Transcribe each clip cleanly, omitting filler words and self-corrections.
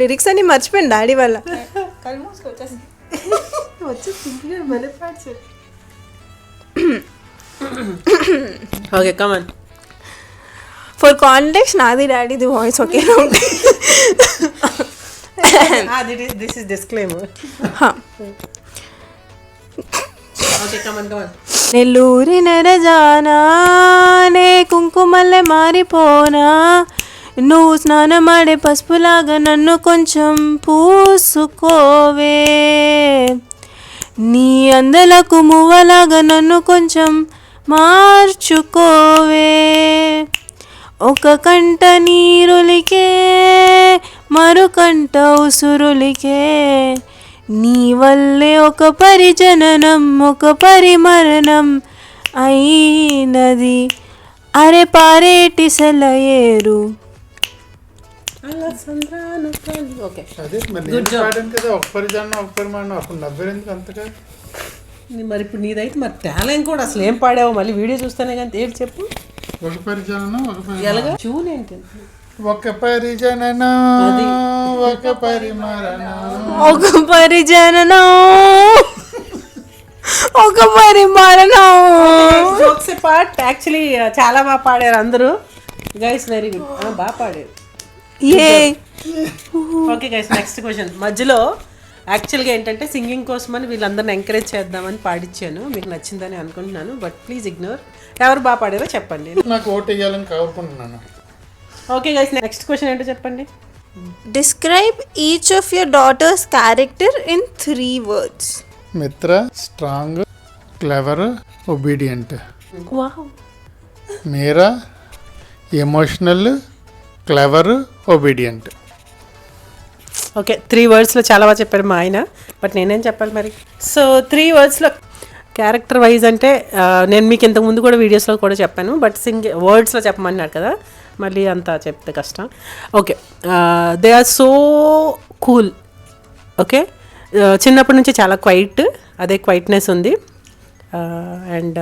Lyrics అన్ని మర్చిపోయింది daddy వల్ల. Okay come on. ఫర్ కాంటెక్స్ట్ నాది డాడీది వాయిస్ ఒకేలా ఉంటుంది. This is disclaimer. Okay come on come on. నెల్లూరి నెరజానా నే కుంకుమల్లె మారిపోనా, నువ్వు స్నానమాడే పసుపులాగా నన్ను కొంచెం పూసుకోవే, నీ అందలకు మువ్వలాగా నన్ను కొంచెం మార్చుకోవే, ఒక కంట నీరులికే మరుకంట ఉసురులికే, నీ వల్లే ఒక పరిజననం ఒక పరిమరణం అయినది, అరే పారేటి సెలయేరు. ఓకే మరి ఇప్పుడు నీదైతే మరి టాలెంట్ కూడా అసలు ఏం పాడావు మళ్ళీ వీడియో చూస్తానే కానీ ఏంటి చెప్పు. ఒక పరిజననం ఎలాగా చూన్ ఏంటి, ఒక పరిజననం ఒక పరిమరణం ఒక పరిజననం ఒక పరిమరణం. జోక్స్ పార్ట్ యాక్చువల్లీ చాలా బాగా పాడారు అందరూ గైస్, వెరీ గుడ్, బాగా పాడారు. Okay guys, next question. మధ్యలో యాక్చువల్గా ఏంటంటే సింగింగ్ కోసమని వీళ్ళందరిని ఎంకరేజ్ చేద్దామని పాడించాను, మీకు నచ్చిందని అనుకుంటున్నాను, బట్ ప్లీజ్ ఇగ్నోర్. ఎవరు బాగా పాడారో చెప్పండి. నాకు ఓటు వేయాలని కోరుకుంటున్నాను. ఓకే గైస్, నెక్స్ట్ క్వశ్చన్ ఏంటో చెప్పండి. Describe each of your daughters character in 3 words. మిత్ర, స్ట్రాంగ్, క్లెవర్, ఒబీడియంట్. వావ్. మీరా ఎమోషనల్, క్లెవర్, ఒబీడియంట్. ఓకే 3 wordsలో చాలా బాగా చెప్పారు మా ఆయన, బట్ నేనేం చెప్పాలి మరి. సో 3 wordsలో క్యారెక్టర్ వైజ్ అంటే నేను మీకు ఇంతకుముందు కూడా వీడియోస్లో కూడా చెప్పాను, బట్ వర్డ్స్లో చెప్పమన్నారు కదా, మళ్ళీ అంతా చెప్తే కష్టం. Okay, they are so cool. Okay, చిన్నప్పటి నుంచి చాలా క్వైట్, అదే క్వైట్నెస్ ఉంది. అండ్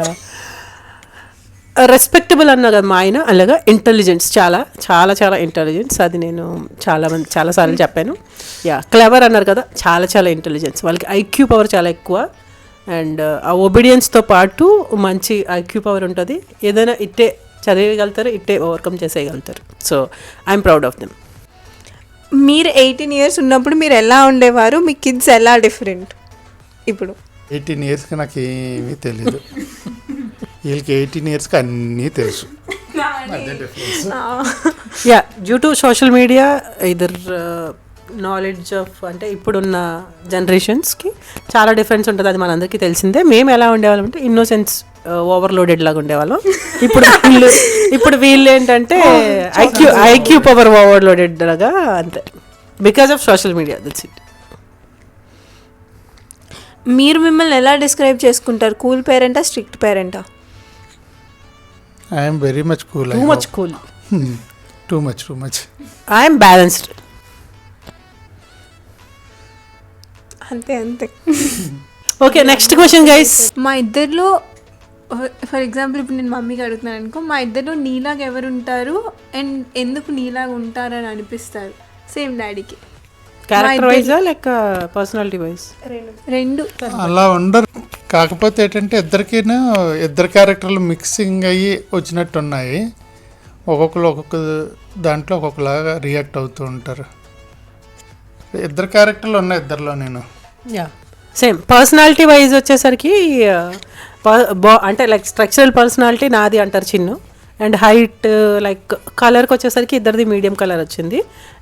రెస్పెక్టబుల్ అన్నా కదా మా ఆయన, అలాగా ఇంటెలిజెన్స్, చాలా చాలా చాలా ఇంటెలిజెన్స్, అది నేను చాలాసార్లు చెప్పాను. యా, క్లెవర్ అన్నారు కదా, చాలా చాలా ఇంటెలిజెన్స్, వాళ్ళకి ఐక్యూ పవర్ చాలా ఎక్కువ. అండ్ ఆ ఒబీడియన్స్తో పాటు మంచి ఐక్యూ పవర్ ఉంటుంది, ఏదైనా ఇట్టే చదివేయగలుగుతారు, ఇట్టే ఓవర్కమ్ చేసేయగలుగుతారు. So I'm proud of them. మీరు 18 years ఉన్నప్పుడు మీరు ఎలా ఉండేవారు, మీ కిడ్స్ ఎలా డిఫరెంట్ ఇప్పుడు? 18 yearsకి నాకు ఏమీ తెలీదు, వీళ్ళకి 18 yearsకి అన్నీ తెలుసు. Yeah, due to social media either knowledge of, అంటే ఇప్పుడున్న జనరేషన్స్కి చాలా డిఫరెన్స్ ఉంటుంది, అది మనందరికీ తెలిసిందే. మేము ఎలా ఉండేవాళ్ళం అంటే ఇన్నోసెన్స్ ఓవర్లోడెడ్ లాగా ఉండేవాళ్ళం. ఇప్పుడు వీళ్ళు ఏంటంటే ఐక్యూ పవర్ ఓవర్లోడెడ్ లాగా, అంతే, because of social media. That's it. మీరు మిమ్మల్ని ఎలా డిస్క్రైబ్ చేసుకుంటారు? కూల్ పేరెంటా, స్ట్రిక్ట్ పేరెంటా? I'm very much cool. Too much cool. Too much. I'm balanced. అంతే. Okay, next question guys. మా ఇద్దరిలో ఫర్ ఎగ్జాంపుల్ ఇప్పుడు నేను మమ్మీకి అడుగుతున్నాను అనుకో, మా ఇద్దరిలో నీలాగా ఎవరు ఉంటారు అండ్ ఎందుకు నీలాగా ఉంటారని అనిపిస్తారు? సేమ్ డాడీకి. క్యారెక్టర్ వైజా లేక పర్సనాలిటీ వైజ్? రెండు. అలా ఉండరు, కాకపోతే ఏంటంటే ఇద్దరు క్యారెక్టర్లు మిక్సింగ్ అయ్యి వచ్చినట్టు ఉన్నాయి. ఒక్కొక్క దాంట్లో ఒక్కొక్కలాగా రియాక్ట్ అవుతూ ఉంటారు. ఇద్దరు క్యారెక్టర్లు ఉన్నాయి ఇద్దరిలో నేను. Yeah, same. పర్సనాలిటీ వైజ్ వచ్చేసరికి అంటే లైక్ స్ట్రక్చరల్ పర్సనాలిటీ నాది అంటారు చిన్ను, అండ్ హైట్ లైక్ కలర్కి వచ్చేసరికి ఇద్దరిది మీడియం కలర్ వచ్చింది,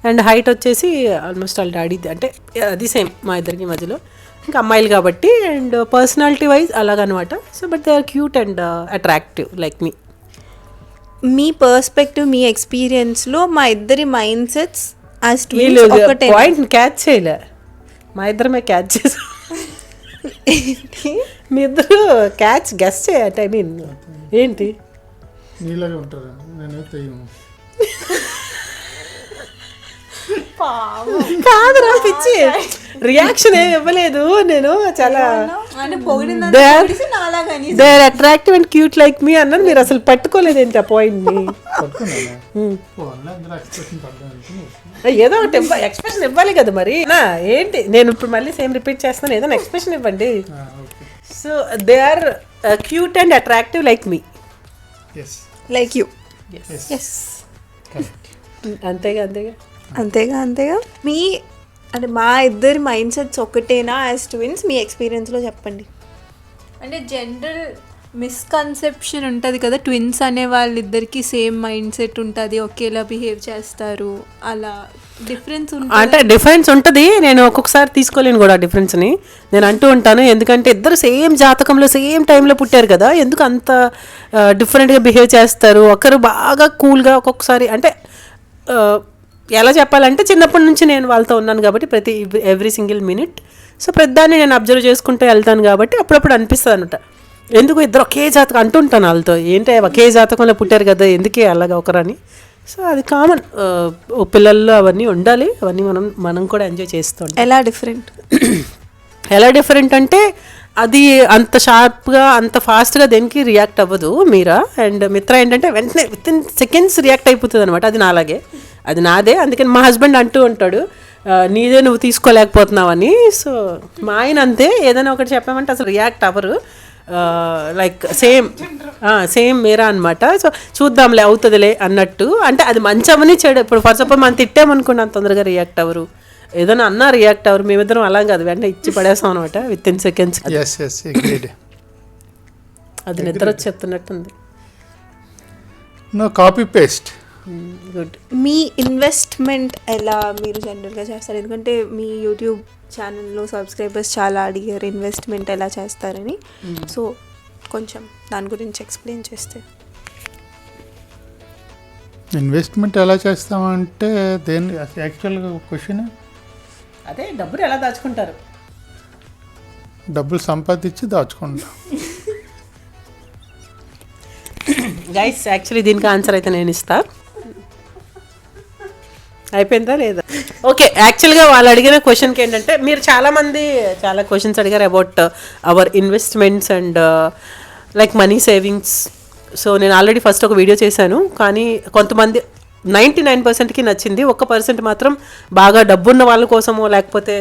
అండ్ హైట్ వచ్చేసి ఆల్మోస్ట్ వాళ్ళ డాడీది, అంటే అది సేమ్ మా ఇద్దరికి మధ్యలో, ఇంకా అమ్మాయిలు కాబట్టి. అండ్ పర్సనాలిటీ వైజ్ అలాగనమాట. So but they are cute and attractive like me. మీ పర్స్పెక్టివ్, మీ ఎక్స్పీరియన్స్లో మా ఇద్దరి మైండ్ సెట్స్ పాయింట్ క్యాచ్ చేయలే, మా ఇద్దరమే క్యాచ్ చేసాం. మీ ఇద్దరు క్యాచ్ గెస్ చేయట, ఐ మీన్ ఏంటి నీలాగే ఉంటారు, నేనైతే కాదురా పిచ్చి, రియాక్షన్ ఏమి ఇవ్వలేదు నేను. చాలా అంటే పొగిడిందని They are- పొగిడిసి నాలాగని. They are attractive and cute like me అన్నాను, మీరు అసలు పట్టుకోలేదు ఏంటి ఆ పాయింట్ ని. ఏదో ఒకటి ఎక్స్ప్రెషన్ ఇవ్వాలి కదా మరి. ఏంటి నేను ఇప్పుడు మళ్ళీ సేమ్ రిపీట్ చేస్తాను, ఏదైనా ఎక్స్ప్రెషన్ ఇవ్వండి. So they are cute and attractive like me. Like you. Yes అంతేగా అంతేగా. మీ అంటే మా ఇద్దరి మైండ్ సెట్స్ ఒకటేనా యాజ్ ట్విన్స్? మీ ఎక్స్పీరియన్స్లో చెప్పండి. అంటే జనరల్ మిస్కన్సెప్షన్ ఉంటుంది కదా, ట్విన్స్ అనే వాళ్ళిద్దరికి సేమ్ మైండ్ సెట్ ఉంటుంది, ఒకేలా బిహేవ్ చేస్తారు, అలా డిఫరెన్స్ అంటే డిఫరెన్స్ ఉంటుంది. నేను ఒక్కొక్కసారి తీసుకోలేను కూడా డిఫరెన్స్ని. నేను అంటూ ఉంటాను, ఎందుకంటే ఇద్దరు సేమ్ జాతకంలో సేమ్ టైంలో పుట్టారు కదా, ఎందుకు అంత డిఫరెంట్గా బిహేవ్ చేస్తారు. ఒకరు బాగా కూల్గా, ఒక్కొక్కసారి అంటే ఎలా చెప్పాలంటే చిన్నప్పటి నుంచి నేను వాళ్ళతో ఉన్నాను కాబట్టి ఎవ్రీ సింగిల్ మినిట్. సో ప్రతిదాన్ని నేను అబ్జర్వ్ చేసుకుంటూ వెళ్తాను కాబట్టి అప్పుడప్పుడు అనిపిస్తుంది అనమాట, ఎందుకు ఇద్దరు ఒకే జాతకం అంటుంటాను వాళ్ళతో, ఏంటి ఒకే జాతకంలో పుట్టారు కదా ఎందుకే అలాగా ఒకరని. సో అది కామన్, పిల్లల్లో అవన్నీ ఉండాలి, అవన్నీ మనం కూడా ఎంజాయ్ చేస్తాం. ఎలా డిఫరెంట్ అంటే అది అంత షార్ప్గా అంత ఫాస్ట్గా దేనికి రియాక్ట్ అవ్వదు మీరా. అండ్ మిత్ర ఏంటంటే వెంటనే విత్ ఇన్ సెకండ్స్ రియాక్ట్ అయిపోతుంది అనమాట. అది నాలాగే, అది నాదే. అందుకని మా హస్బెండ్ అంటూ ఉంటాడు, నీదే నువ్వు తీసుకోలేకపోతున్నావని. సో మా ఆయన అంతే, ఏదైనా ఒకటి చెప్పామంటే అసలు రియాక్ట్ అవ్వరు. లైక్ సేమ్ మీరా అనమాట. సో చూద్దాంలే అవుతుందిలే అన్నట్టు. అంటే అది మంచి అవని చెడు. ఇప్పుడు ఫర్ సపోజ్ మనం తిట్టామనుకోండి అంత తొందరగా రియాక్ట్ అవ్వరు, ఏదైనా అన్నా రియాక్ట్ అవ్వరు. మేమిద్దరం అలా కాదు, వెంటనే ఇచ్చి పడేస్తాం అనమాట విత్ ఇన్ సెకండ్స్. అది నిద్ర వచ్చి చెప్తున్నట్టుంది. No copy paste. గుడ్. మీ ఇన్వెస్ట్మెంట్ ఎలా మీరు జనరల్గా చేస్తారు? ఎందుకంటే మీ యూట్యూబ్ ఛానల్లో సబ్స్క్రైబర్స్ చాలా అడిగారు ఇన్వెస్ట్మెంట్ ఎలా చేస్తారని. సో కొంచెం దాని గురించి ఎక్స్ప్లెయిన్ చేస్తే. ఇన్వెస్ట్మెంట్ ఎలా చేస్తామంటే దేని యాక్చువల్గా క్వశ్చన్ అదే డబ్బులు ఎలా దాచుకుంటారు? డబ్బులు సంపాదించి దాచుకుంటాం. గైస్ యాక్చువల్లీ దీనికి ఆన్సర్ అయితే నేను ఇస్తా. అయిపోయిందా లేదా? ఓకే, యాక్చువల్గా వాళ్ళు అడిగిన క్వశ్చన్కి ఏంటంటే, మీరు చాలామంది చాలా క్వశ్చన్స్ అడిగారు about our investments and like money savings. So నేను ఆల్రెడీ ఫస్ట్ ఒక వీడియో చేశాను, కానీ కొంతమంది 99%కి నచ్చింది, 1% మాత్రం బాగా డబ్బున్న వాళ్ళ కోసమో లేకపోతే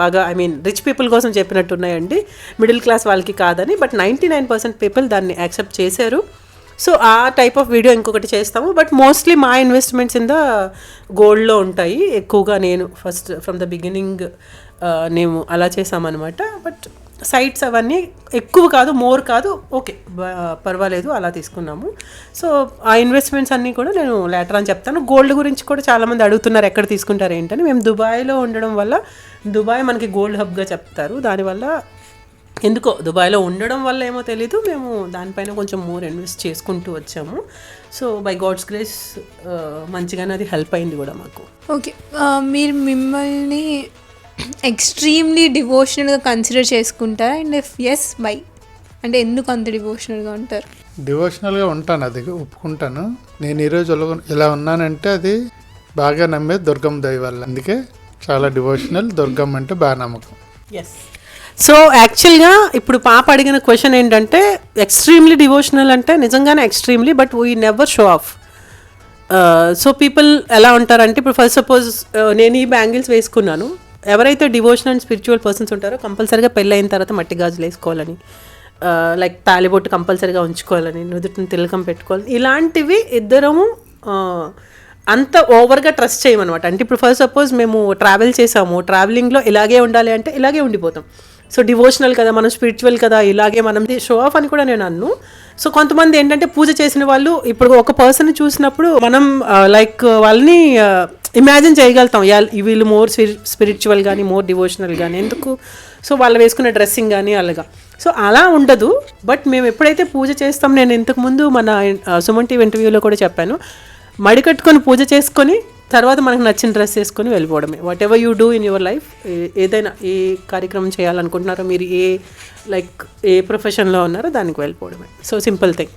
బాగా రిచ్ పీపుల్ కోసం చెప్పినట్టున్నాయండి, మిడిల్ క్లాస్ వాళ్ళకి కాదని. బట్ 99% పీపుల్ దాన్ని యాక్సెప్ట్ చేశారు. సో ఆ టైప్ ఆఫ్ వీడియో ఇంకొకటి చేస్తాము. బట్ మోస్ట్లీ మా ఇన్వెస్ట్మెంట్స్ ఇన్ ద గోల్డ్లో ఉంటాయి ఎక్కువగా. నేను ఫస్ట్ ఫ్రమ్ ద బిగినింగ్ మేము అలా చేసామన్నమాట. బట్ సైట్స్ అవన్నీ ఎక్కువ కాదు, మోర్ కాదు, ఓకే పర్వాలేదు అలా తీసుకున్నాము. సో ఆ ఇన్వెస్ట్మెంట్స్ అన్నీ కూడా నేను లేటర్ అని చెప్తాను. గోల్డ్ గురించి కూడా చాలామంది అడుగుతున్నారు ఎక్కడ తీసుకుంటారు ఏంటని. మేము దుబాయ్లో ఉండడం వల్ల, దుబాయ్ మనకి గోల్డ్ హబ్గా చెప్తారు, దానివల్ల ఎందుకో దుబాయ్లో ఉండడం వల్ల ఏమో తెలీదు, మేము దానిపైన కొంచెం మోర్ ఇన్వెస్ట్ చేసుకుంటూ వచ్చాము. సో బై గాడ్స్ గ్రేస్ మంచిగానే అది హెల్ప్ అయింది కూడా మాకు. ఓకే, మీరు మిమ్మల్ని ఎక్స్ట్రీమ్లీ డివోషనల్గా కన్సిడర్ చేసుకుంటారా? And if yes why? అంటే ఎందుకు అంత డివోషనల్గా ఉంటారు? డివోషనల్గా ఉంటాను, అది ఒప్పుకుంటాను. నేను ఈరోజు ఇలా ఉన్నానంటే అది బాగా నమ్మే దుర్గమ్మ దయ వల్ల. అందుకే చాలా డివోషనల్, దుర్గమ్మ అంటే బాగా నమ్మకం. ఎస్. సో యాక్చువల్గా ఇప్పుడు పాప అడిగిన క్వశ్చన్ ఏంటంటే, ఎక్స్ట్రీమ్లీ డివోషనల్ అంటే నిజంగానే extremely, but we never show off. So people ఎలా ఉంటారంటే, ఇప్పుడు ఫస్ట్ సపోజ్ నేను ఈ బ్యాంగిల్స్ వేసుకున్నాను, ఎవరైతే డివోషన్ అండ్ స్పిరిచువల్ పర్సన్స్ ఉంటారో కంపల్సరీగా పెళ్ళి అయిన తర్వాత మట్టి గాజులు వేసుకోవాలని, లైక్ తాలిబొట్టు కంపల్సరీగా ఉంచుకోవాలని, నుదుటిని తిలకం పెట్టుకోవాలని, ఇలాంటివి ఇద్దరము అంత ఓవర్గా ట్రస్ట్ చేయమన్నమాట. అంటే ఇప్పుడు ఫస్ట్ సపోజ్ మేము ట్రావెల్ చేసాము, ట్రావెలింగ్లో ఇలాగే ఉండాలి అంటే ఇలాగే ఉండిపోతాం. సో డివోషనల్ కదా, మనం స్పిరిచువల్ కదా, ఇలాగే మనం షో ఆఫ్ అని కూడా నేను అన్ను. సో కొంతమంది ఏంటంటే పూజ చేసిన వాళ్ళు ఇప్పుడు ఒక పర్సన్ చూసినప్పుడు మనం లైక్ వాళ్ళని ఇమాజిన్ చేయగలుగుతాం, వీళ్ళు మోర్ స్పిరిచువల్ కానీ మోర్ డివోషనల్ కానీ ఎందుకు. సో వాళ్ళు వేసుకునే డ్రెస్సింగ్ కానీ అలాగా. సో అలా ఉండదు. బట్ మేము ఎప్పుడైతే పూజ చేస్తాం, నేను ఇంతకుముందు మన సుమన్ టీవీ ఇంటర్వ్యూలో కూడా చెప్పాను, మడి కట్టుకొని పూజ చేసుకొని తర్వాత మనకు నచ్చిన డ్రెస్ వేసుకొని వెళ్ళిపోవడమే. What ever you do in your life, ఏదైనా ఏ కార్యక్రమం చేయాలనుకుంటున్నారో, మీరు ఏ ప్రొఫెషన్లో ఉన్నారో దానికి వెళ్ళిపోవడమే. So simple thing.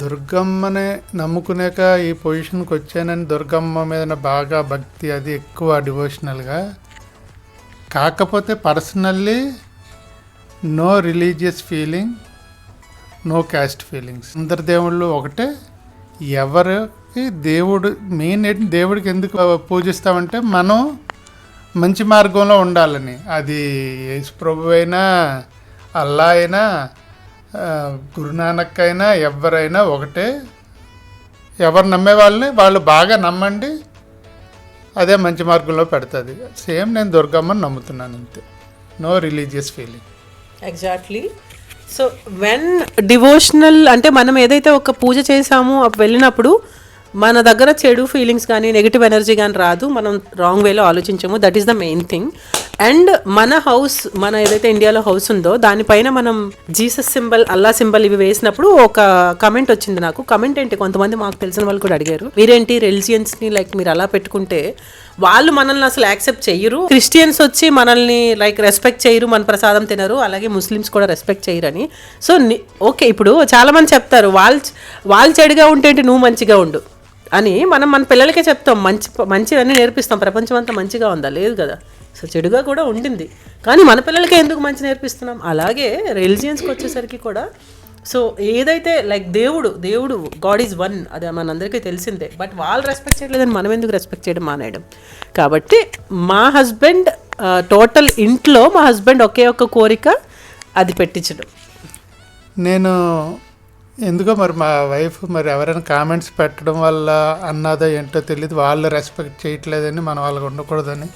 దుర్గమ్మని నమ్ముకునేక ఈ పొజిషన్కి వచ్చానని దుర్గమ్మ మీద బాగా భక్తి, అది ఎక్కువ డివోషనల్గా. కాకపోతే personally no religious feeling, no caste feelings. అందరి దేవుళ్ళు ఒకటే. ఎవరికి దేవుడు మెయిన్ ఏంటి, దేవుడికి ఎందుకు పూజిస్తామంటే మనం మంచి మార్గంలో ఉండాలని. అది యేసు ప్రభు అయినా, అల్లా అయినా, గురునానక్ అయినా, ఎవరైనా ఒకటే. ఎవరు నమ్మే వాళ్ళని వాళ్ళు బాగా నమ్మండి, అదే మంచి మార్గంలో పెడుతుంది. సేమ్ నేను దుర్గమ్మని నమ్ముతున్నాను అంతే. No religious feeling. Exactly. So when devotional అంటే మనం ఏదైతే ఒక పూజ చేసామో వెళ్ళినప్పుడు మన దగ్గర చెడు ఫీలింగ్స్ కానీ నెగిటివ్ ఎనర్జీ కానీ రాదు, మనం రాంగ్ వేలో ఆలోచించాము. That is the main thing. And మన హౌస్, మన ఏదైతే ఇండియాలో హౌస్ ఉందో దానిపైన మనం జీసస్ సింబల్, అల్లా సింబల్ ఇవి వేసినప్పుడు ఒక కమెంట్ వచ్చింది నాకు. కమెంట్ ఏంటి, కొంతమంది మాకు తెలిసిన వాళ్ళు కూడా అడిగారు, మీరేంటి రిలీజియన్స్ని లైక్ మీరు అలా పెట్టుకుంటే వాళ్ళు మనల్ని అసలు యాక్సెప్ట్ చెయ్యరు, క్రిస్టియన్స్ వచ్చి మనల్ని లైక్ రెస్పెక్ట్ చేయరు, మన ప్రసాదం తినరు, అలాగే ముస్లిమ్స్ కూడా రెస్పెక్ట్ చేయరని. సో ఓకే, ఇప్పుడు చాలామంది చెప్తారు వాళ్ళు చెడుగా ఉంటే నువ్వు మంచిగా ఉండు అని. మనం మన పిల్లలకే చెప్తాం, మంచివన్నీ నేర్పిస్తాం. ప్రపంచం అంతా మంచిగా ఉందా? లేదు కదా. సో చెడుగా కూడా ఉండింది, కానీ మన పిల్లలకే ఎందుకు మంచి నేర్పిస్తున్నాం? అలాగే రిలీజియన్స్కి వచ్చేసరికి కూడా సో ఏదైతే లైక్ దేవుడు గాడ్ ఈజ్ వన్, అది మనందరికీ తెలిసిందే. బట్ వాళ్ళు రెస్పెక్ట్ చేయలేదని మనం ఎందుకు రెస్పెక్ట్ చేయడం మానేయడం? కాబట్టి మా హస్బెండ్ టోటల్ ఇంట్లో మా హస్బెండ్ ఒకే ఒక్క కోరిక, అది పెట్టించడం. నేను ఎందుకో మరి మా వైఫ్ మరి ఎవరైనా కామెంట్స్ పెట్టడం వల్ల అన్నదో ఏంటో తెలియదు, వాళ్ళు రెస్పెక్ట్ చేయట్లేదని మన వాళ్ళకి ఉండకూడదని.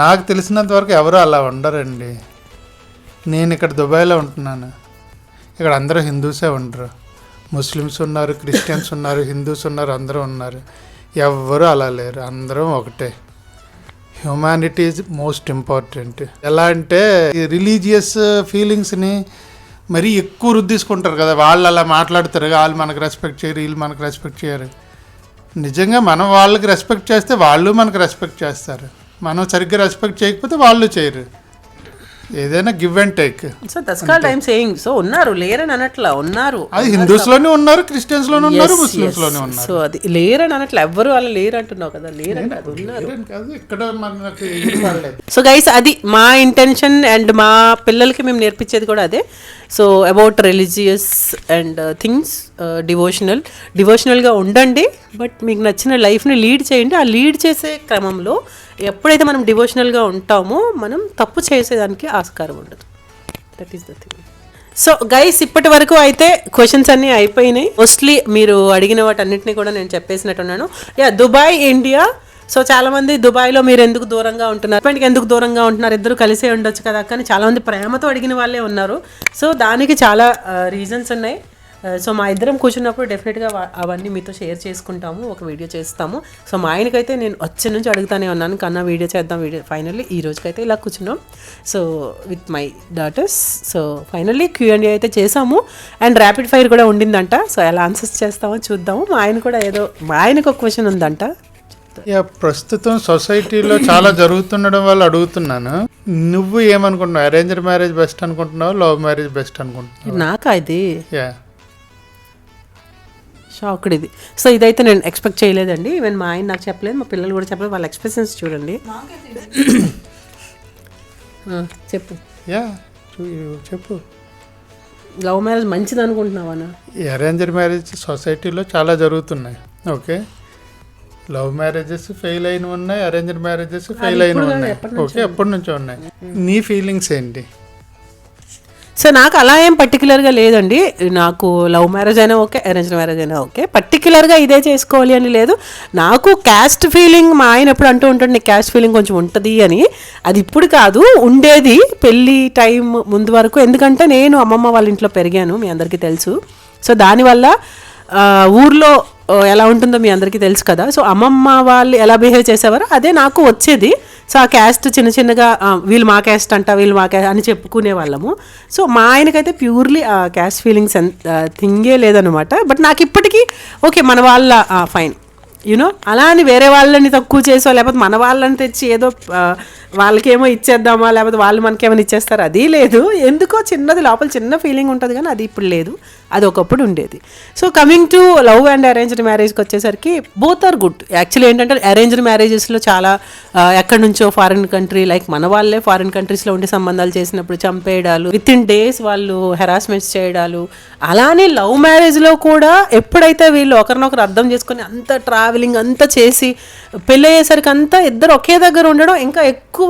నాకు తెలిసినంతవరకు ఎవరు అలా ఉండరండి. నేను ఇక్కడ దుబాయ్లో ఉంటున్నాను, ఇక్కడ అందరూ హిందూసే ఉండరు. ముస్లిమ్స్ ఉన్నారు, క్రిస్టియన్స్ ఉన్నారు, హిందూస్ ఉన్నారు, అందరూ ఉన్నారు. ఎవ్వరూ అలా లేరు, అందరం ఒకటే. Humanity is most important. ఎలా అంటే ఈ రిలీజియస్ ఫీలింగ్స్ని మరీ ఎక్కువ రుద్దిసుకుంటారు కదా, వాళ్ళు అలా మాట్లాడతారు, వాళ్ళు మనకు రెస్పెక్ట్ చేయరు, వీళ్ళు మనకు రెస్పెక్ట్ చేయరు. నిజంగా మనం వాళ్ళకి రెస్పెక్ట్ చేస్తే వాళ్ళు మనకు రెస్పెక్ట్ చేస్తారు, మనం సరిగ్గా రెస్పెక్ట్ చేయకపోతే వాళ్ళు చేయరు. ఏదైనా give and take. So that's called I'm saying. So ఉన్నారు, లేరని అనట్లా, ఉన్నారు. అది హిందూస్ లోనే ఉన్నారు, క్రిస్టియన్స్ లోనే ఉన్నారు, ముస్లిమ్స్ లోనే ఉన్నారు. సో అది లేరని అనట్లా, ఎవ్వరు వాళ్ళు లేరు అంటున్నావు కదా, లేరని అది ఉన్నారు. ఇక్కడ మనకి సో గైస్, అది మా ఇంటెన్షన్ అండ్ మా పిల్లలకి మేము నేర్పించేది కూడా అదే. So about religious and things, డివోషనల్గా ఉండండి, బట్ మీకు నచ్చిన లైఫ్ని లీడ్ చేయండి. ఆ లీడ్ చేసే క్రమంలో ఎప్పుడైతే మనం డివోషనల్గా ఉంటామో మనం తప్పు చేసేదానికి ఆస్కారం ఉండదు. That is the thing. So guys, ఇప్పటి వరకు అయితే క్వశ్చన్స్ అన్నీ అయిపోయినాయి. మోస్ట్లీ మీరు అడిగిన వాటన్నిటిని కూడా నేను చెప్పేసినట్టున్నాను. Dubai, India. సో చాలామంది దుబాయ్లో మీరు ఎందుకు దూరంగా ఉంటున్నారు, హస్బెండ్కి ఎందుకు దూరంగా ఉంటున్నారు, ఇద్దరు కలిసే ఉండొచ్చు కదా, కానీ చాలామంది ప్రేమతో అడిగిన వాళ్ళే ఉన్నారు. సో దానికి చాలా రీజన్స్ ఉన్నాయి. సో మా ఇద్దరం కూర్చున్నప్పుడు డెఫినెట్గా అవన్నీ మీతో షేర్ చేసుకుంటాము, ఒక వీడియో చేస్తాము. సో మా ఆయనకైతే నేను వచ్చే నుంచి అడుగుతానే ఉన్నాను, కన్నా వీడియో చేద్దాం, ఫైనల్లీ ఈ రోజుకైతే ఇలా కూర్చున్నాం. So with my daughters. So finally Q&A అయితే చేసాము, అండ్ ర్యాపిడ్ ఫైర్ కూడా ఉండిందంట. సో ఎలా ఆన్సర్స్ చేస్తామో చూద్దాము. మా ఆయనకు ఒక క్వశ్చన్ ఉందంట. ప్రస్తుతం సొసైటీలో చాలా జరుగుతుండడం వల్ల అడుగుతున్నాను, నువ్వు ఏమనుకుంటున్నావు? అరేంజ్డ్ మ్యారేజ్ బెస్ట్ అనుకుంటున్నావు, లవ్ మ్యారేజ్ బెస్ట్ అనుకుంటున్నావు? నాకా ఇది షాక్డ్ ఇది. సో ఇదైతే నేను ఎక్స్పెక్ట్ చేయలేదండి. ఈవెన్ మా ఆయన నాకు చెప్పలేదు, మా పిల్లలు కూడా చెప్పలేదు. వాళ్ళ ఎక్స్ప్రెషన్స్ చూడండి. చెప్పు. లవ్ మ్యారేజ్ మంచిది అనుకుంటున్నావా? అరేంజ్డ్ మ్యారేజ్ సొసైటీలో చాలా జరుగుతున్నాయి. ఓకే, లవ్ మ్యారేజెస్ ఫెయిల్ అయిన ఉన్నాయి, అరేంజ్డ్ మ్యారేజెస్ ఫెయిల్ అయిన ఉన్నాయి. ఓకే, ఎప్పటి నుంచో ఉన్నాయి. నీ ఫీలింగ్స్ ఏంటి? సో నాకు అలా ఏం పర్టికులర్గా లేదండి. నాకు లవ్ మ్యారేజ్ అయినా ఓకే, అరేంజ్డ్ మ్యారేజ్ అయినా ఓకే. పర్టికులర్గా ఇదే చేసుకోవాలి అని లేదు. నాకు క్యాస్ట్ ఫీలింగ్, మా ఆయన ఎప్పుడు అంటూ ఉంటాడు నీకు క్యాస్ట్ ఫీలింగ్ కొంచెం ఉంటుంది అని. అది ఇప్పుడు కాదు, ఉండేది పెళ్ళి టైం ముందు వరకు. ఎందుకంటే నేను అమ్మమ్మ వాళ్ళ ఇంట్లో పెరిగాను, మీ అందరికీ తెలుసు. సో దానివల్ల ఊర్లో ఎలా ఉంటుందో మీ అందరికీ తెలుసు కదా. సో అమ్మమ్మ వాళ్ళు ఎలా బిహేవ్ చేసేవారో అదే నాకు వచ్చేది. సో ఆ క్యాస్ట్ చిన్నగా వీళ్ళు మా క్యాస్ట్ అంట, వీళ్ళు మా క్యాస్ట్ అని చెప్పుకునే వాళ్ళము. సో మా ఆయనకైతే ప్యూర్లీ ఆ క్యాస్ట్ ఫీలింగ్స్ థింగే లేదనమాట. బట్ నాకు ఇప్పటికీ ఓకే, మన వాళ్ళ ఫైన్, యూనో అలా అని వేరే వాళ్ళని తక్కువ చేసో లేకపోతే మన వాళ్ళని తెచ్చి ఏదో వాళ్ళకేమో ఇచ్చేద్దామా లేకపోతే వాళ్ళు మనకేమైనా ఇచ్చేస్తారు, అది లేదు. ఎందుకో చిన్నది లోపల చిన్న ఫీలింగ్ ఉంటుంది కానీ అది ఇప్పుడు లేదు, అది ఒకప్పుడు ఉండేది. So coming to love and arranged మ్యారేజ్కి వచ్చేసరికి బోత్ ఆర్ గుడ్. యాక్చువల్లీ ఏంటంటే అరేంజ్డ్ మ్యారేజెస్లో చాలా ఎక్కడి నుంచో ఫారిన్ కంట్రీ లైక్ మన వాళ్ళే ఫారిన్ కంట్రీస్లో ఉండి సంబంధాలు చేసినప్పుడు చంపేయడాలు, విత్ ఇన్ డేస్ వాళ్ళు హెరాస్మెంట్స్ చేయడాలు. అలానే లవ్ మ్యారేజ్లో కూడా ఎప్పుడైతే వీళ్ళు ఒకరినొకరు అర్థం చేసుకొని అంత ట్రావెలింగ్ అంతా చేసి పెళ్ళి అయ్యేసరికి అంతా ఇద్దరు ఒకే దగ్గర ఉండడం, ఇంకా ఎక్కువ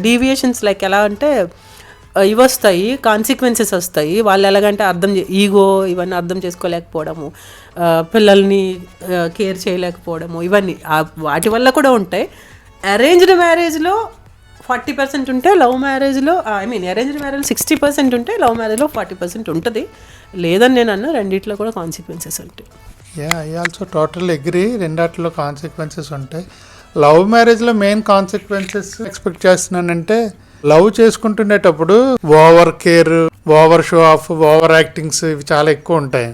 డీవియేషన్స్ లైక్ ఎలా అంటే ఇవి వస్తాయి, కాన్సిక్వెన్సెస్ వస్తాయి. వాళ్ళు ఎలాగంటే ఈగో ఇవన్నీ అర్థం చేసుకోలేకపోవడము, పిల్లల్ని కేర్ చేయలేకపోవడము, ఇవన్నీ వాటి వల్ల కూడా ఉంటాయి. అరేంజ్డ్ మ్యారేజ్లో 40% ఉంటే లవ్ మ్యారేజ్లో అరేంజ్డ్ మ్యారేజ్ 60% ఉంటే లవ్ మ్యారేజ్లో 40% ఉంటుంది. లేదని నేను అన్న రెండిట్లో కూడా కాన్సిక్వెన్సెస్ ఉంటాయి. I also total agree. రెండాటిలో కాన్సిక్వెన్సెస్ ఉంటాయి. లవ్ మ్యారేజ్లో మెయిన్ కాన్సిక్వెన్సెస్ ఎక్స్పెక్ట్ చేస్తున్నానంటే, లవ్ చేసుకుంటునేటప్పుడు over care, over show off, over actings ఇవి చాలా ఎక్కువ ఉంటాయి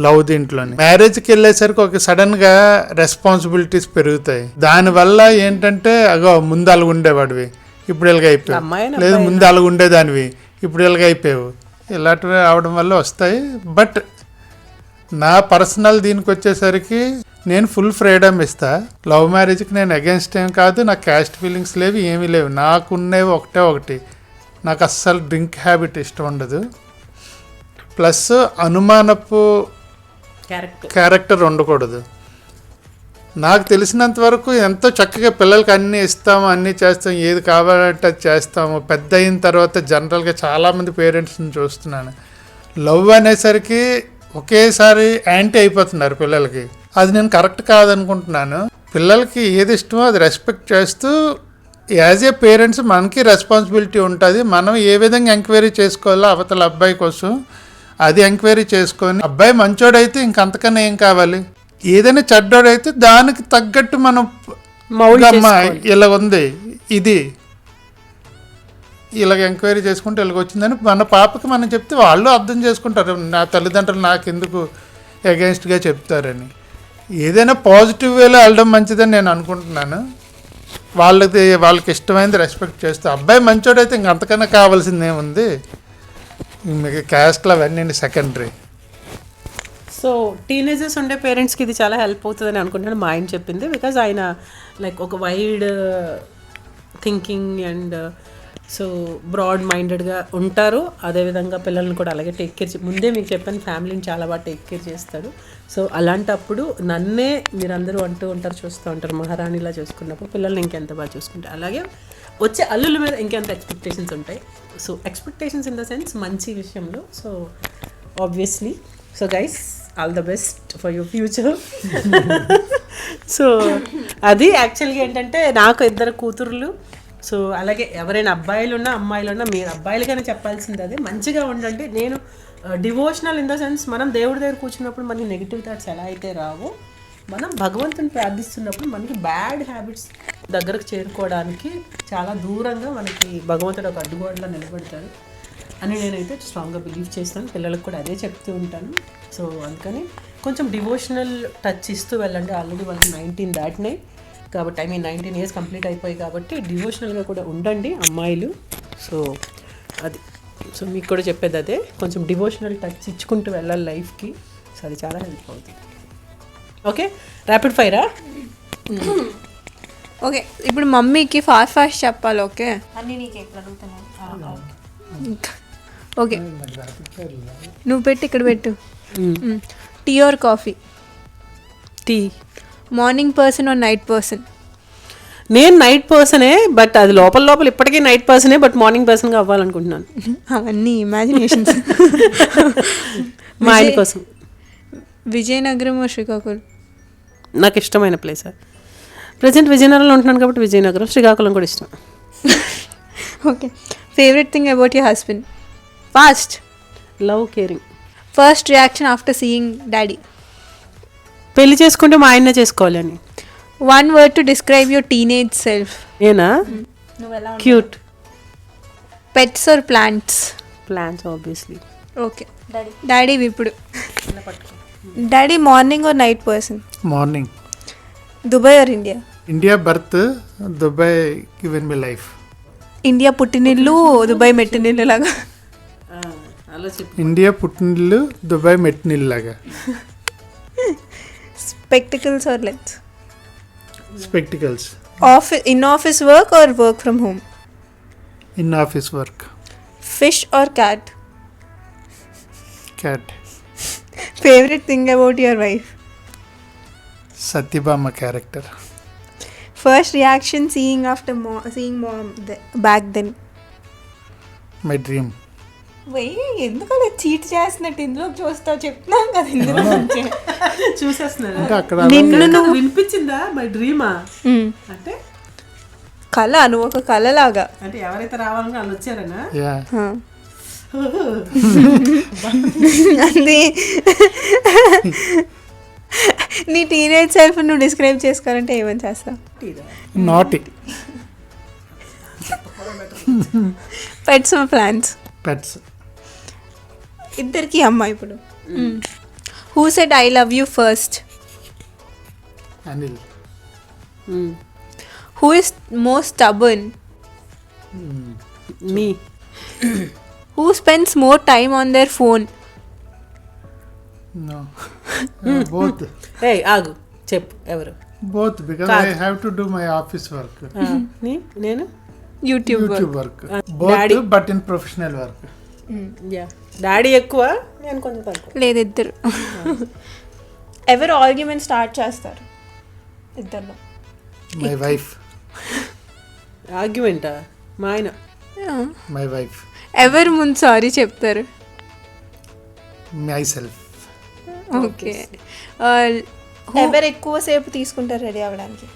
లవ్ దీంట్లోని. మ్యారేజ్కి వెళ్ళేసరికి ఒక సడన్ గా రెస్పాన్సిబిలిటీస్ పెరుగుతాయి. దానివల్ల ఏంటంటే ముందు అలాగ ఉండేవాడివి ఇప్పుడు ఇలాగ అయిపోయావు, లేదు ముందు అలాగ ఉండేదానివి ఇప్పుడు ఇలాగ అయిపోయావు, ఇలాంటివి అవడం వల్ల వస్తాయి. బట్ నా పర్సనల్ దీనికి వచ్చేసరికి నేను ఫుల్ ఫ్రీడమ్ ఇస్తా. లవ్ మ్యారేజ్కి నేను అగెన్స్ట్ ఏం కాదు, నాకు క్యాస్ట్ ఫీలింగ్స్ లేవు, ఏమీ లేవు. నాకున్నవి ఒకటి, నాకు అస్సలు డ్రింక్ హ్యాబిట్ ఇష్టం ఉండదు. ప్లస్ అనుమానపు క్యారెక్టర్ ఉండకూడదు. నాకు తెలిసినంత వరకు ఎంతో చక్కగా పిల్లలకి అన్నీ ఇస్తాము, అన్నీ చేస్తాం, ఏది కావాలంటే అది చేస్తాము. పెద్ద అయిన తర్వాత జనరల్గా చాలామంది పేరెంట్స్ని చూస్తున్నాను, లవ్ అనేసరికి ఒకేసారి యాంటీ అయిపోతున్నారు పిల్లలకి. అది నేను కరెక్ట్ కాదనుకుంటున్నాను. పిల్లలకి ఏది ఇష్టమో అది రెస్పెక్ట్ చేస్తూ యాజ్ ఏ పేరెంట్స్ మనకి రెస్పాన్సిబిలిటీ ఉంటుంది. మనం ఏ విధంగా ఎంక్వైరీ చేసుకోవాలో అవతల అబ్బాయి కోసం అది ఎంక్వైరీ చేసుకొని, అబ్బాయి మంచోడైతే ఇంకంతకన్నా ఏం కావాలి, ఏదైనా చెడ్డోడైతే దానికి తగ్గట్టు మనం ఇలా ఉంది ఇది ఇలాగ ఎంక్వైరీ చేసుకుంటే ఇలాగ వచ్చిందని మన పాపకి మనం చెప్తే వాళ్ళు అర్థం చేసుకుంటారు, నా తల్లిదండ్రులు నాకు ఎందుకు అగెన్స్ట్గా చెప్తారని. ఏదైనా పాజిటివ్ వేలో వెళ్ళడం మంచిదని నేను అనుకుంటున్నాను. వాళ్ళకి ఇష్టమైనది రెస్పెక్ట్ చేస్తూ, అబ్బాయి మంచోడైతే ఇంక అంతకన్నా కావాల్సింది ఏముంది, మీకు క్యాస్ట్లు అవన్నీ సెకండరీ. సో టీనేజర్స్ ఉండే పేరెంట్స్కి ఇది చాలా హెల్ప్ అవుతుందని అనుకుంటున్నాను. మా ఆయన చెప్పింది, బికాజ్ ఆయన లైక్ ఒక wide thinking and so broad మైండెడ్గా ఉంటారు. అదేవిధంగా పిల్లల్ని కూడా అలాగే టేక్ కేర్, ముందే మీకు చెప్పాను ఫ్యామిలీని చాలా బాగా టేక్ కేర్ చేస్తాడు. సో అలాంటప్పుడు నన్నే మీరందరూ అంటూ ఉంటారు, చూస్తూ ఉంటారు, మహారాణిలా చూసుకున్నప్పుడు పిల్లల్ని ఇంకెంత బాగా చూసుకుంటారు. అలాగే వచ్చే అల్లుల మీద ఇంకెంత ఎక్స్పెక్టేషన్స్ ఉంటాయి. So expectations in the sense మంచి విషయంలో. So obviously so guys all the best for your future. So అది యాక్చువల్గా ఏంటంటే నాకు 2 కూతుర్లు. సో అలాగే ఎవరైనా అబ్బాయిలు ఉన్నా అమ్మాయిలు ఉన్నా మీరు అబ్బాయిలుగానే చెప్పాల్సింది అదే, మంచిగా ఉండండి. నేను డివోషనల్ ఇన్ ద సెన్స్ మనం దేవుడి దగ్గర కూర్చున్నప్పుడు మనకి నెగిటివ్ థాట్స్ ఎలా అయితే రావో, మనం భగవంతుని ప్రార్థిస్తున్నప్పుడు మనకి బ్యాడ్ హ్యాబిట్స్ దగ్గరకు చేరుకోవడానికి చాలా దూరంగా మనకి భగవంతుడు ఒక అడ్డుగోడలా నిలబడతాడు అని నేనైతే స్ట్రాంగ్గా బిలీవ్ చేస్తాను. పిల్లలకు కూడా అదే చెప్తూ ఉంటాను. సో అందుకని కొంచెం డివోషనల్ టచ్ ఇస్తూ వెళ్ళండి. ఆల్రెడీ వాళ్ళకి 19 దాటినాయి కాబట్టి 19 years కంప్లీట్ అయిపోయాయి కాబట్టి డివోషనల్గా కూడా ఉండండి అమ్మాయిలు. సో అది సో మీకు కూడా చెప్పేది అదే, కొంచెం డివోషనల్ టచ్ ఇచ్చుకుంటూ వెళ్ళాలి లైఫ్కి. సో అది చాలా హెల్ప్ అవుతుంది. Okay, rapid ఫైరా. ఓకే, ఇప్పుడు మమ్మీకి ఫాస్ట్ చెప్పాలి. ఓకే అన్నీ నీకు ఎట్లా అడుగుతున్నాను. ఓకే నువ్వు పెట్టి ఇక్కడ పెట్టు. Tea or coffee? Tea. Morning person or night person? నేను నైట్ పర్సనే, బట్ అది లోపల ఇప్పటికీ నైట్ పర్సనే, బట్ మార్నింగ్ పర్సన్గా అవ్వాలనుకుంటున్నాను. అవన్నీ ఇమాజినేషన్స్. మా ఆయన కోసం. విజయనగరం శ్రీకాకుళం? నాకు ఇష్టమైన ప్లేస్. ప్రజెంట్ విజయనగరంలో ఉంటున్నాను కాబట్టి విజయనగరం. శ్రీకాకుళం కూడా ఇష్టం. Okay, favourite thing about your husband? Fast. Love, caring. First reaction after seeing daddy? పెళ్లి చేసుకుంటే మా ఆయన్నే చేసుకోవాలి అని. One word to describe your teenage self? నేనా? నువ్వు ఎలా cute. Pets or plants? Plants obviously. Okay daddy ఇప్పుడు daddy morning or night person? Morning. Dubai or India? India birth, Dubai given me life. India పుట్టినిల్లు, దుబాయ్ మెట్టినిల్లు లాగా. అలా చెప్పు. ఇండియా పుట్టినిల్లు, దుబాయ్ మెట్టినిల్లు లాగా. Spectacles or lens? Spectacles. In office work or work from home? In office work. Fish or cat? Cat. Favourite thing about your wife? Satyabhama character. First reaction seeing mom back then? My dream. ఎందుకు అలా cheat చేస్తున్నట్టు ఇందులో చూస్తావు? చెప్తున్నాం కదా ఇందులో నుంచి. చూసేస్తున్నాను. అంటే అక్కడ నిన్ను నువ్వు వినిపించిందా మై డ్రీమా అంటే? కళ, నువ్వు ఒక కళలాగా. అంటే ఎవరైతే రావాలని వాళ్ళు వచ్చారనా? యా. అది నీ టీనేజ్ సెల్ఫ్ నువ్వు డిస్క్రైబ్ చేసుకోవాలంటే ఏమని చేస్తావు? నాటి. Pets plans? పెట్స్. ఇద్దరికి అమ్మ ఇప్పుడు. Who said I love you first? Anil. Who is most stubborn? Me. Who spends more time on their phone? No. Both. ఏయ్ ఆగు, చెప్పు ఎవరు? Both, because I have to do my office work. నేను YouTube work. Both but in professional work. Daddy ఎక్కువ, నేను కొంచెం తక్కువ. లేదు, ఇద్దరు. ఎవరు ఆర్గ్యుమెంట్ స్టార్ట్ చేస్తారు ఇద్దరు? My wife. ఆర్గ్యుమెంటా? మా ఆయన. My wife. ఎవరు ముందు సారీ చెప్తారు? Myself. ఓకే. ఎవరు ఎక్కువసేపు తీసుకుంటారు రెడీ అవ్వడానికి?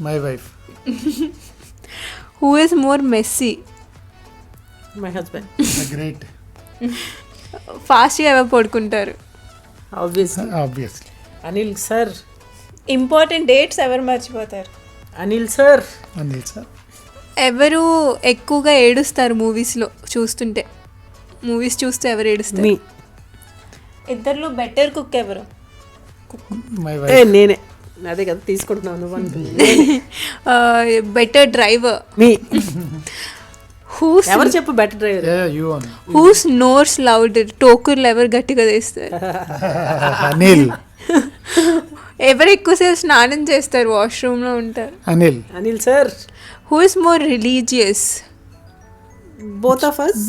My wife. Who is more messy? My husband. Great. ఫాస్ట్గా ఎవరు పడుకుంటారు? Obviously Anil sir. Important dates ఎవరు మర్చిపోతారు? అనిల్ సార్. అనిల్ సార్. ఎవరు ఎక్కువగా ఏడుస్తారు మూవీస్లో చూస్తుంటే? మూవీస్ చూస్తే ఎవరు ఏడుస్తారు? మీ. ఇద్దరులో బెటర్ కుక్ ఎవరు? My a wife. నేనే. అదే కదా తీసుకుంటున్నాను నువ్వు అనుకున్నా. Better driver? మీ. హూస్ ఎవరు చెప్పు better driver? You own. Who snores louder? టోకుర్లు ఎవరు గట్టిగా తీస్తారు? అనిల్. ఎవరు ఎక్కువసేపు స్నానం చేస్తారు, వాష్రూమ్లో ఉంటారు? Anil. Anil sir. Who is more religious? Both of us.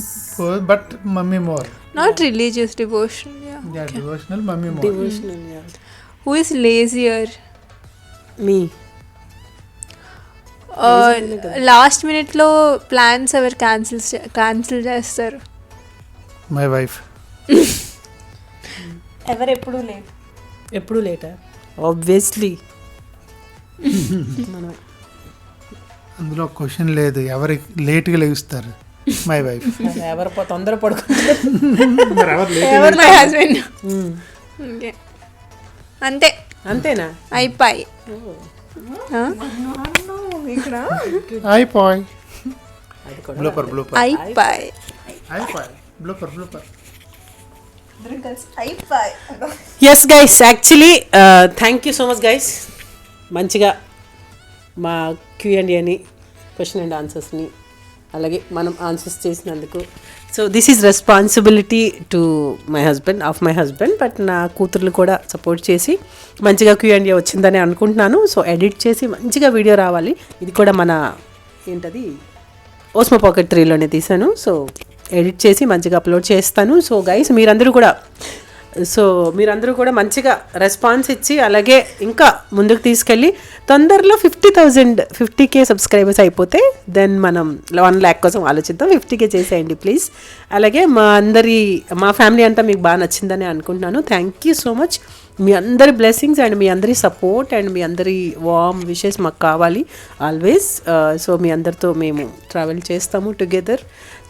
But mummy more. Not religious, devotional. Devotional. Mummy more. Devotional. Who is lazier? Me. Last మినిట్లో ప్లాన్స్ ఎవరు క్యాన్సిల్ చేస్తారు? My wife. ఎవరు ఎప్పుడు లేట్? ఎప్పుడు లేటా? ఆబ్వియస్లీ అందులో క్వశ్చన్ లేదు. ఎవరు లేట్గా లేస్తారు? My wife. ఎవరు తొందర పడుకుంటారు? ఎవరు? My husband. ఓకే, అంతే. అంతేనా? అయిపోయి ఇక్కడ అయిపోయి. అది కూడా బ్లూపర్. బ్లూపర్. అయిపోయి అయిపోయి. బ్లూపర్. బ్లూపర్. అయిపోయి. Yes guys, actually thank you so much guys. మంచిగా మా Q&Aని, క్వశ్చన్ అండ్ ఆన్సర్స్ని, అలాగే మనం ఆన్సర్స్ చేసినందుకు. So this is responsibility to my husband. But నా కూతుర్లు కూడా సపోర్ట్ చేసి మంచిగా Q&A వచ్చిందని అనుకుంటున్నాను. సో ఎడిట్ చేసి మంచిగా వీడియో రావాలి. ఇది కూడా మన ఏంటది ఓస్మో పాకెట్ 3లోనే తీసాను. సో ఎడిట్ చేసి మంచిగా అప్లోడ్ చేస్తాను. సో గైస్ మీరందరూ కూడా మంచిగా రెస్పాన్స్ ఇచ్చి అలాగే ఇంకా ముందుకు తీసుకెళ్ళి తొందరలో 50K సబ్స్క్రైబర్స్ అయిపోతే దెన్ మనం 1 lakh కోసం ఆలోచిద్దాం. 50K చేసేయండి ప్లీజ్. అలాగే మా ఫ్యామిలీ అంతా మీకు బాగా నచ్చిందని అనుకుంటున్నాను. Thank you so much. మీ అందరి బ్లెస్సింగ్స్ అండ్ మీ అందరి సపోర్ట్ అండ్ మీ అందరి వార్మ్ విషెస్ మాకు కావాలి ఆల్వేస్. సో మీ అందరితో మేము ట్రావెల్ చేస్తాము together.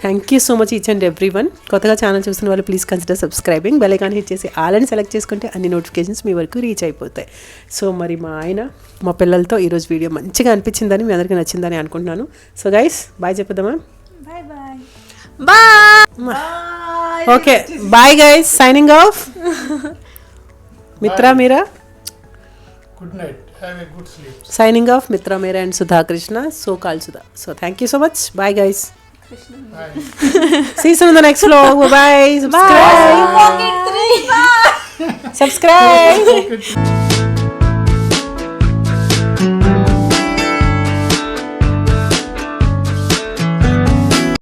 Thank you so much each and every one. కొత్తగా ఛానల్ చూస్తున్న వాళ్ళు please consider subscribing. Bell icon hit చేసి ఆల్ అని సెలెక్ట్ చేసుకుంటే అన్ని నోటిఫికేషన్స్ మీ వరకు రీచ్ అయిపోతాయి. సో మరి మా పిల్లలతో ఈరోజు వీడియో మంచిగా అనిపించిందని, మీ అందరికీ నచ్చిందని అనుకుంటున్నాను. సో గైస్ బాయ్ చెప్పేద్దామా? Bye bye. Okay bye guys, signing off. Mitra Meera? Good night. Have a good sleep. Signing off Mitra Mera and Sudha Krishna, so call Sudha. So thank you so much. Bye guys. See you soon in the next vlog. Bye. Subscribe. Pocket 3. Subscribe.